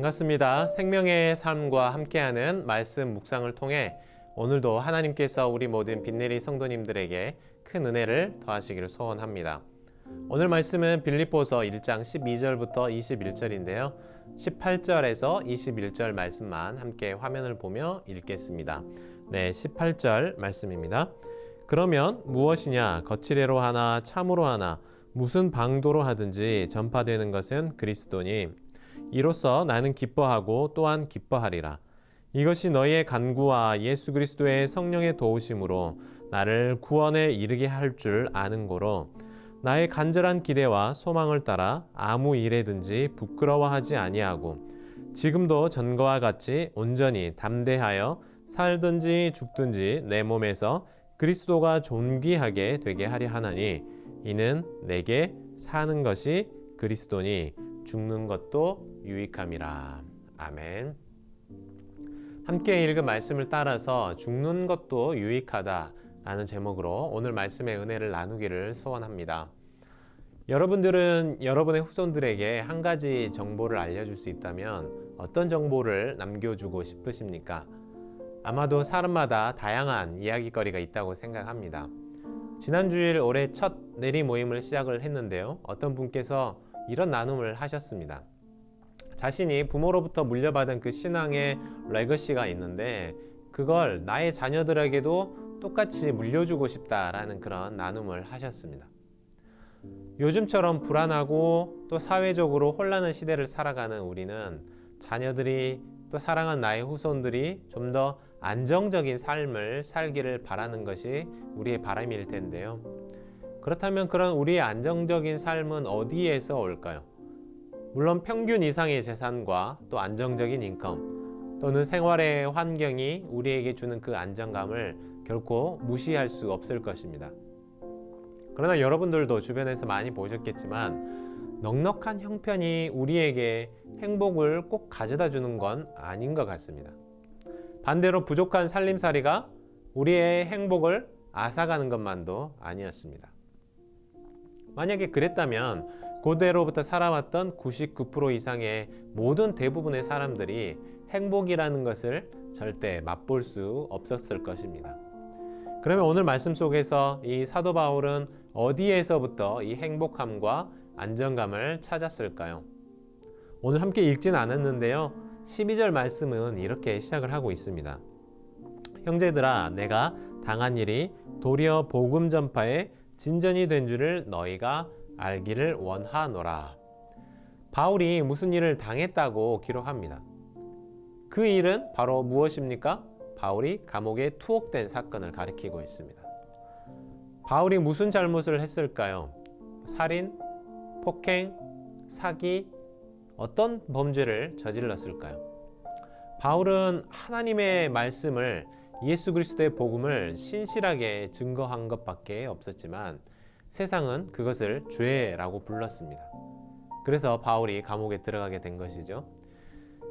반갑습니다. 생명의 삶과 함께하는 말씀 묵상을 통해 오늘도 하나님께서 우리 모든 빛내리 성도님들에게 큰 은혜를 더하시기를 소원합니다. 오늘 말씀은 빌립보서 1장 12절부터 21절인데요. 18절에서 21절 말씀만 함께 화면을 보며 읽겠습니다. 네, 18절 말씀입니다. 그러면 무엇이냐? 거칠애로 하나 참으로 하나 무슨 방도로 하든지 전파되는 것은 그리스도니 이로써 나는 기뻐하고 또한 기뻐하리라. 이것이 너희의 간구와 예수 그리스도의 성령의 도우심으로 나를 구원에 이르게 할 줄 아는 고로 나의 간절한 기대와 소망을 따라 아무 일에든지 부끄러워하지 아니하고 지금도 전과 같이 온전히 담대하여 살든지 죽든지 내 몸에서 그리스도가 존귀하게 되게 하려 하나니 이는 내게 사는 것이 그리스도니 죽는 것도 유익함이라. 아멘. 함께 읽은 말씀을 따라서 죽는 것도 유익하다 라는 제목으로 오늘 말씀의 은혜를 나누기를 소원합니다. 여러분들은 여러분의 후손들에게 한 가지 정보를 알려줄 수 있다면 어떤 정보를 남겨주고 싶으십니까? 아마도 사람마다 다양한 이야기거리가 있다고 생각합니다. 지난 주일 올해 첫 내리 모임을 시작을 했는데요. 어떤 분께서 이런 나눔을 하셨습니다. 자신이 부모로부터 물려받은 그 신앙의 레거시가 있는데 그걸 나의 자녀들에게도 똑같이 물려주고 싶다라는 그런 나눔을 하셨습니다. 요즘처럼 불안하고 또 사회적으로 혼란한 시대를 살아가는 우리는 자녀들이 또 사랑하는 나의 후손들이 좀 더 안정적인 삶을 살기를 바라는 것이 우리의 바람일 텐데요. 그렇다면 그런 우리의 안정적인 삶은 어디에서 올까요? 물론 평균 이상의 재산과 또 안정적인 인컴 또는 생활의 환경이 우리에게 주는 그 안정감을 결코 무시할 수 없을 것입니다. 그러나 여러분들도 주변에서 많이 보셨겠지만 넉넉한 형편이 우리에게 행복을 꼭 가져다 주는 건 아닌 것 같습니다. 반대로 부족한 살림살이가 우리의 행복을 앗아가는 것만도 아니었습니다. 만약에 그랬다면 고대로부터 살아왔던 99% 이상의 모든 대부분의 사람들이 행복이라는 것을 절대 맛볼 수 없었을 것입니다. 그러면 오늘 말씀 속에서 이 사도 바울은 어디에서부터 이 행복함과 안정감을 찾았을까요? 오늘 함께 읽진 않았는데요. 12절 말씀은 이렇게 시작을 하고 있습니다. 형제들아, 내가 당한 일이 도리어 복음 전파에 진전이 된 줄을 너희가 알기를 원하노라. 바울이 무슨 일을 당했다고 기록합니다. 그 일은 바로 무엇입니까? 바울이 감옥에 투옥된 사건을 가리키고 있습니다. 바울이 무슨 잘못을 했을까요? 살인, 폭행, 사기, 어떤 범죄를 저질렀을까요? 바울은 하나님의 말씀을 예수 그리스도의 복음을 신실하게 증거한 것밖에 없었지만 세상은 그것을 죄라고 불렀습니다. 그래서 바울이 감옥에 들어가게 된 것이죠.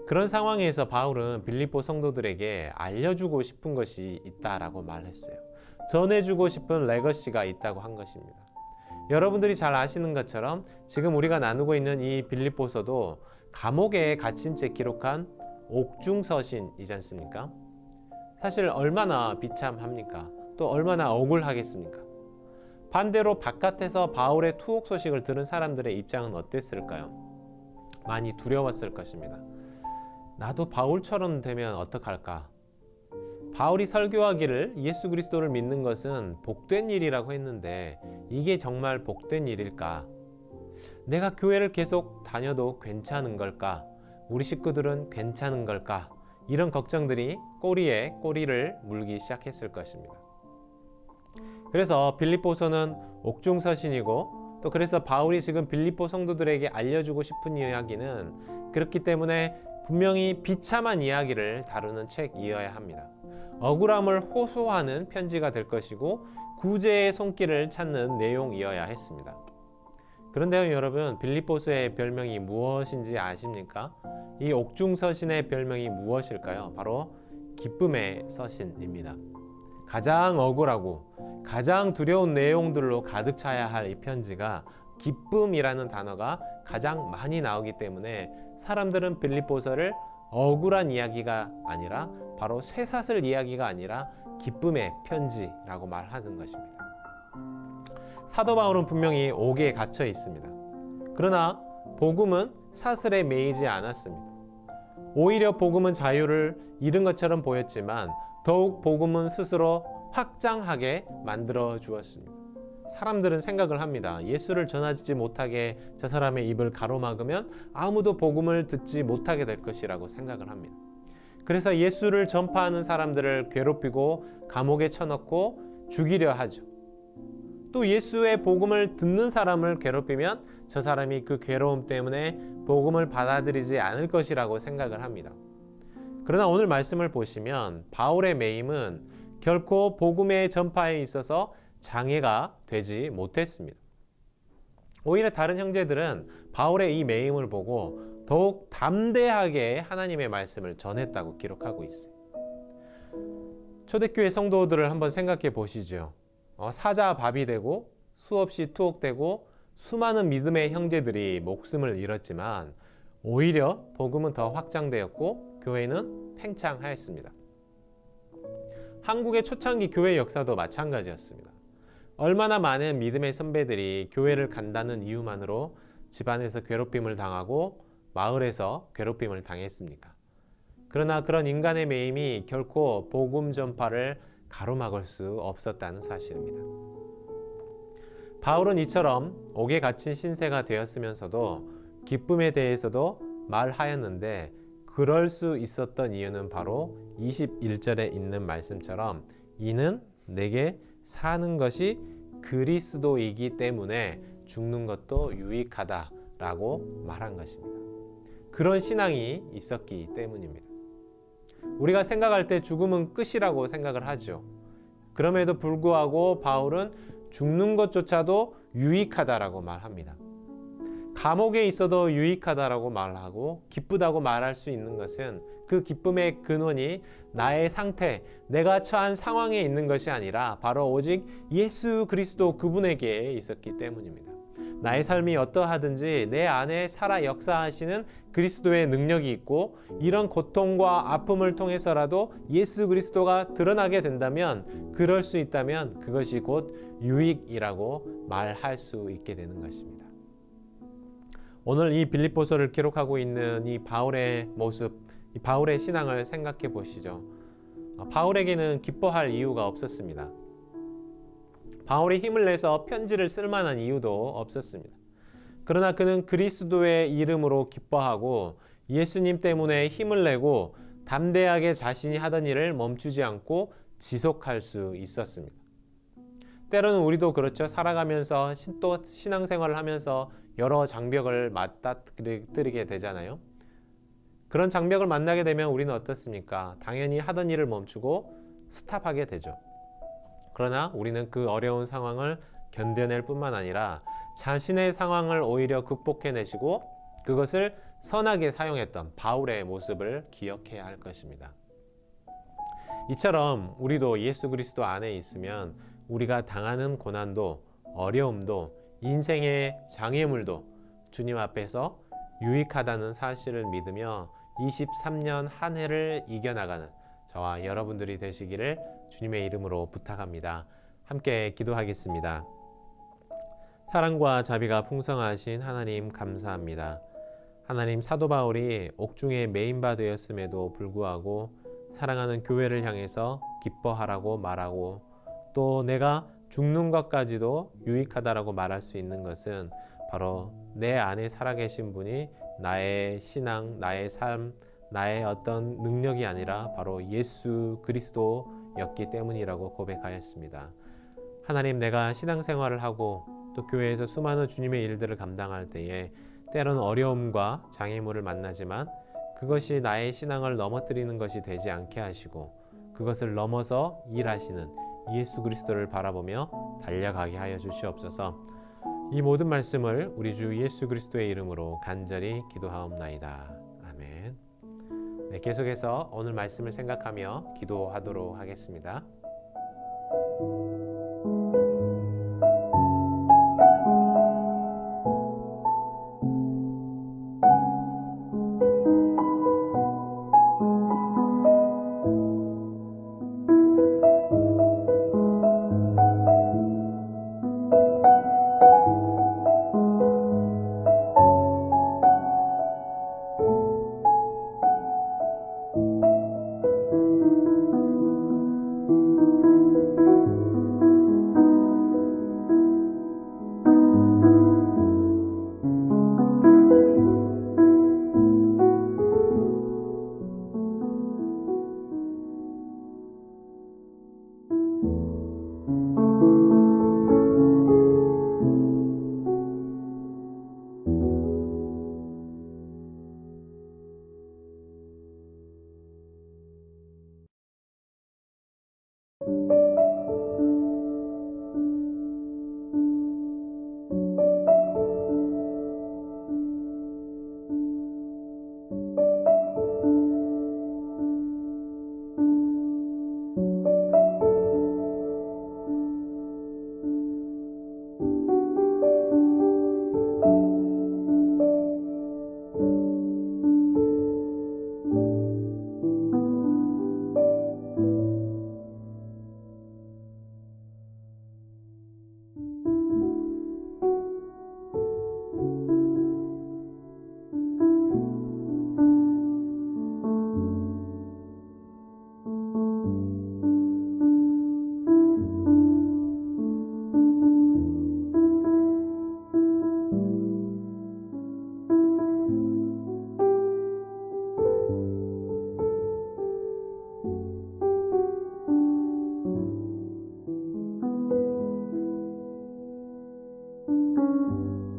그런 상황에서 바울은 빌립보 성도들에게 알려주고 싶은 것이 있다라고 말했어요. 전해주고 싶은 레거시가 있다고 한 것입니다. 여러분들이 잘 아시는 것처럼 지금 우리가 나누고 있는 이 빌립보서도 감옥에 갇힌 채 기록한 옥중서신이지 않습니까? 사실 얼마나 비참합니까? 또 얼마나 억울하겠습니까? 반대로 바깥에서 바울의 투옥 소식을 들은 사람들의 입장은 어땠을까요? 많이 두려웠을 것입니다. 나도 바울처럼 되면 어떡할까? 바울이 설교하기를 예수 그리스도를 믿는 것은 복된 일이라고 했는데 이게 정말 복된 일일까? 내가 교회를 계속 다녀도 괜찮은 걸까? 우리 식구들은 괜찮은 걸까? 이런 걱정들이 꼬리에 꼬리를 물기 시작했을 것입니다. 그래서 빌립보서는 옥중서신이고 또 그래서 바울이 지금 빌립보 성도들에게 알려주고 싶은 이야기는 그렇기 때문에 분명히 비참한 이야기를 다루는 책이어야 합니다. 억울함을 호소하는 편지가 될 것이고 구제의 손길을 찾는 내용이어야 했습니다. 그런데요, 여러분, 빌립보서의 별명이 무엇인지 아십니까? 이 옥중서신의 별명이 무엇일까요? 바로 기쁨의 서신입니다. 가장 억울하고 가장 두려운 내용들로 가득 차야 할 이 편지가 기쁨이라는 단어가 가장 많이 나오기 때문에 사람들은 빌립보서를 억울한 이야기가 아니라 바로 쇠사슬 이야기가 아니라 기쁨의 편지라고 말하는 것입니다. 사도 바울은 분명히 옥에 갇혀 있습니다. 그러나 복음은 사슬에 매이지 않았습니다. 오히려 복음은 자유를 잃은 것처럼 보였지만 더욱 복음은 스스로 확장하게 만들어 주었습니다. 사람들은 생각을 합니다. 예수를 전하지 못하게 저 사람의 입을 가로막으면 아무도 복음을 듣지 못하게 될 것이라고 생각을 합니다. 그래서 예수를 전파하는 사람들을 괴롭히고 감옥에 쳐넣고 죽이려 하죠. 또 예수의 복음을 듣는 사람을 괴롭히면 저 사람이 그 괴로움 때문에 복음을 받아들이지 않을 것이라고 생각을 합니다. 그러나 오늘 말씀을 보시면 바울의 매임은 결코 복음의 전파에 있어서 장애가 되지 못했습니다. 오히려 다른 형제들은 바울의 이 매임을 보고 더욱 담대하게 하나님의 말씀을 전했다고 기록하고 있어요. 초대교회 성도들을 한번 생각해 보시죠. 사자밥이 되고 수없이 투옥되고 수많은 믿음의 형제들이 목숨을 잃었지만 오히려 복음은 더 확장되었고 교회는 팽창하였습니다. 한국의 초창기 교회 역사도 마찬가지였습니다. 얼마나 많은 믿음의 선배들이 교회를 간다는 이유만으로 집안에서 괴롭힘을 당하고 마을에서 괴롭힘을 당했습니까? 그러나 그런 인간의 매임이 결코 복음 전파를 가로막을 수 없었다는 사실입니다. 바울은 이처럼 옥에 갇힌 신세가 되었으면서도 기쁨에 대해서도 말하였는데 그럴 수 있었던 이유는 바로 21절에 있는 말씀처럼 이는 내게 사는 것이 그리스도이기 때문에 죽는 것도 유익하다라고 말한 것입니다. 그런 신앙이 있었기 때문입니다. 우리가 생각할 때 죽음은 끝이라고 생각을 하죠. 그럼에도 불구하고 바울은 죽는 것조차도 유익하다라고 말합니다. 감옥에 있어도 유익하다라고 말하고 기쁘다고 말할 수 있는 것은 그 기쁨의 근원이 나의 상태, 내가 처한 상황에 있는 것이 아니라 바로 오직 예수 그리스도 그분에게 있었기 때문입니다. 나의 삶이 어떠하든지 내 안에 살아 역사하시는 그리스도의 능력이 있고 이런 고통과 아픔을 통해서라도 예수 그리스도가 드러나게 된다면 그럴 수 있다면 그것이 곧 유익이라고 말할 수 있게 되는 것입니다. 오늘 이 빌립보서를 기록하고 있는 이 바울의 모습, 이 바울의 신앙을 생각해 보시죠. 바울에게는 기뻐할 이유가 없었습니다. 바울이 힘을 내서 편지를 쓸 만한 이유도 없었습니다. 그러나 그는 그리스도의 이름으로 기뻐하고 예수님 때문에 힘을 내고 담대하게 자신이 하던 일을 멈추지 않고 지속할 수 있었습니다. 때로는 우리도 그렇죠. 살아가면서 또 신앙생활을 하면서 여러 장벽을 맞닥뜨리게 되잖아요. 그런 장벽을 만나게 되면 우리는 어떻습니까? 당연히 하던 일을 멈추고 스탑하게 되죠. 그러나 우리는 그 어려운 상황을 견뎌낼 뿐만 아니라 자신의 상황을 오히려 극복해내시고 그것을 선하게 사용했던 바울의 모습을 기억해야 할 것입니다. 이처럼 우리도 예수 그리스도 안에 있으면 우리가 당하는 고난도 어려움도 인생의 장애물도 주님 앞에서 유익하다는 사실을 믿으며 23년 한 해를 이겨나가는 저와 여러분들이 되시기를 주님의 이름으로 부탁합니다. 함께 기도하겠습니다. 사랑과 자비가 풍성하신 하나님 감사합니다. 하나님, 사도 바울이 옥중에 매인바 되었음에도 불구하고 사랑하는 교회를 향해서 기뻐하라고 말하고 또 내가 죽는 것까지도 유익하다라고 말할 수 있는 것은 바로 내 안에 살아계신 분이 나의 신앙, 나의 삶, 나의 어떤 능력이 아니라 바로 예수 그리스도였기 때문이라고 고백하였습니다. 하나님, 내가 신앙생활을 하고 또 교회에서 수많은 주님의 일들을 감당할 때에 때로는 어려움과 장애물을 만나지만 그것이 나의 신앙을 넘어뜨리는 것이 되지 않게 하시고 그것을 넘어서 일하시는 예수 그리스도를 바라보며 달려가게 하여 주시옵소서. 이 모든 말씀을 우리 주 예수 그리스도의 이름으로 간절히 기도하옵나이다. 아멘. 네, 계속해서 오늘 말씀을 생각하며 기도하도록 하겠습니다. 네.